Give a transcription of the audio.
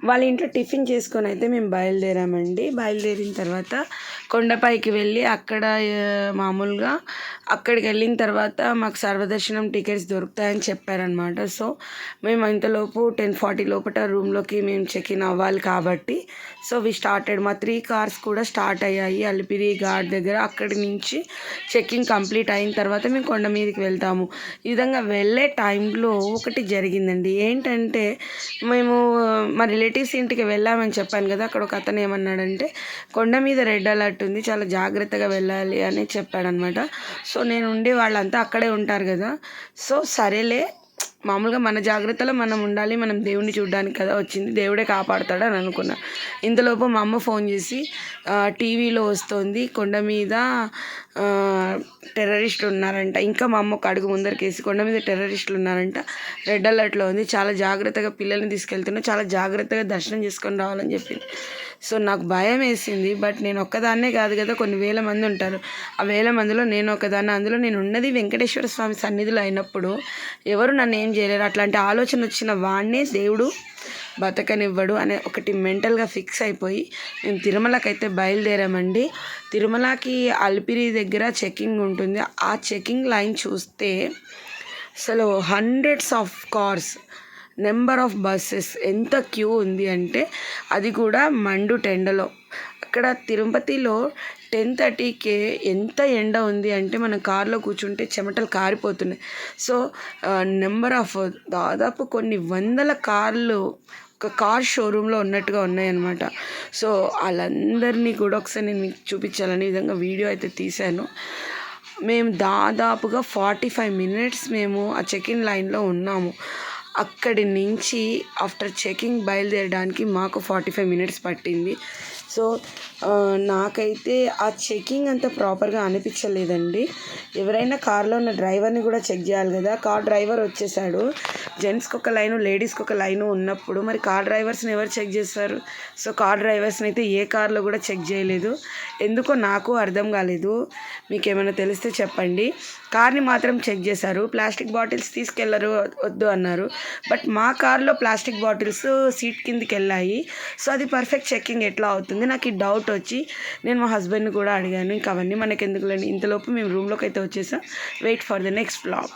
వాళ్ళ ఇంట్లో టిఫిన్ చేసుకొని అయితే మేము బయలుదేరామండి. బయలుదేరిన తర్వాత కొండపైకి వెళ్ళి అక్కడ మామూలుగా అక్కడికి వెళ్ళిన తర్వాత మాకు సర్వదర్శనం టికెట్స్ దొరుకుతాయని చెప్పారనమాట. సో మేము ఇంతలోపు 10:40 లోపల రూమ్లోకి మేము చెక్ ఇన్ అవ్వాలి కాబట్టి సో స్టార్టెడ్. మా 3 కార్స్ కూడా స్టార్ట్ అయ్యాయి అలిపిరి ఘాట్ దగ్గర. అక్కడి నుంచి చెక్కింగ్ కంప్లీట్ అయిన తర్వాత మేము కొండ మీదకి వెళ్తాము. ఈ విధంగా వెళ్ళే టైంలో ఒకటి జరిగిందండి. ఏంటంటే మేము మా రిలేటివ్స్ ఇంటికి వెళ్ళామని చెప్పాను కదా. అక్కడ ఒక అతను ఏమన్నాడంటే కొండ మీద రెడ్ అలర్ట్ ఉంది, చాలా జాగ్రత్తగా వెళ్ళాలి అని చెప్పాడనమాట. సో నేను ఉండి వాళ్ళంతా అక్కడే ఉంటారు కదా. సో సరేలే, మామూలుగా మన జాగ్రత్తలో మనం ఉండాలి, మనం దేవుణ్ణి చూడడానికి కదా వచ్చింది, దేవుడే కాపాడుతాడు అని అనుకున్నా. ఇంతలోపు మా అమ్మ ఫోన్ చేసి టీవీలో వస్తుంది కొండ మీద టెర్రరిస్టులు ఉన్నారంట. ఇంకా మా అమ్మ ఒక అడుగు ముందరికేసి కొండ మీద టెర్రరిస్టులు ఉన్నారంట, రెడ్ అలర్ట్లో ఉంది, చాలా జాగ్రత్తగా పిల్లల్ని తీసుకెళ్తున్నా, చాలా జాగ్రత్తగా దర్శనం చేసుకొని రావాలని చెప్పింది. సో నాకు భయం వేసింది. బట్ నేను ఒక్కదాన్నే కాదు కదా, కొన్ని వేల మంది ఉంటారు. ఆ వేల మందిలో నేను ఒకదాన్ని. అందులో నేను ఉన్నది వెంకటేశ్వర స్వామి సన్నిధిలో అయినప్పుడు ఎవరు నన్ను ఏం చేయలేరు. అట్లాంటి ఆలోచన వచ్చిన వాడినే దేవుడు బతకనివ్వడు అనే ఒకటి మెంటల్గా ఫిక్స్ అయిపోయి మేము తిరుమలకి అయితే బయలుదేరామండి. తిరుమలకి అలిపిరి దగ్గర చెక్కింగ్ ఉంటుంది. ఆ చెక్కింగ్ లైన్ చూస్తే అసలు hundreds of cars, number of buses, ఎంత క్యూ ఉంది అంటే అది కూడా మండు టెండలో. అక్కడ తిరుపతిలో 10:30కే ఎంత ఎండ ఉంది అంటే మనం కార్లో కూర్చుంటే చెమటలు కారిపోతున్నాయి. సో నెంబర్ ఆఫ్ దాదాపు కొన్ని వందల కార్లు ఒక కార్ షోరూంలో ఉన్నట్టుగా ఉన్నాయన్నమాట. సో వాళ్ళందరినీ కూడా ఒకసారి నేను మీకు చూపించాలని విధంగా వీడియో అయితే తీశాను. మేము దాదాపుగా 45 మినిట్స్ మేము ఆ చెక్-ఇన్ లైన్లో ఉన్నాము. అక్కడి నుంచి ఆఫ్టర్ చెకింగ్ బయలుదేరడానికి మాకు 45 మినిట్స్ పట్టింది. సో నాకైతే ఆ చెకింగ్ అంత ప్రాపర్గా అనిపించలేదండి. ఎవరైనా కార్లో ఉన్న డ్రైవర్ని కూడా చెక్ చేయాలి కదా. కార్ డ్రైవర్ వచ్చేసాడు. జెంట్స్కి ఒక లైను, లేడీస్కి ఒక లైను ఉన్నప్పుడు మరి కార్ డ్రైవర్స్ని ఎవరు చెక్ చేస్తారు? సో కార్ డ్రైవర్స్ని అయితే ఏ కార్లో కూడా చెక్ చేయలేదు. ఎందుకో నాకు అర్థం కాలేదు. మీకు ఏమైనా తెలిస్తే చెప్పండి. కార్ని మాత్రం చెక్ చేశారు. ప్లాస్టిక్ బాటిల్స్ తీసుకెళ్లరు, వద్దు అన్నారు. బట్ మా కార్లో ప్లాస్టిక్ బాటిల్స్ సీట్ కిందకి వెళ్ళాయి. సో అది పర్ఫెక్ట్ చెక్కింగ్ ఎట్లా అవుతుంది? నాకు ఈ డౌట్ వచ్చి నేను మా హస్బెండ్ని కూడా అడిగాను. ఇంకా అవన్నీ మనకి ఎందుకులేండి, ఇంతలోపు మేము రూమ్లోకి అయితే వచ్చేసాం. Wait for the next vlog.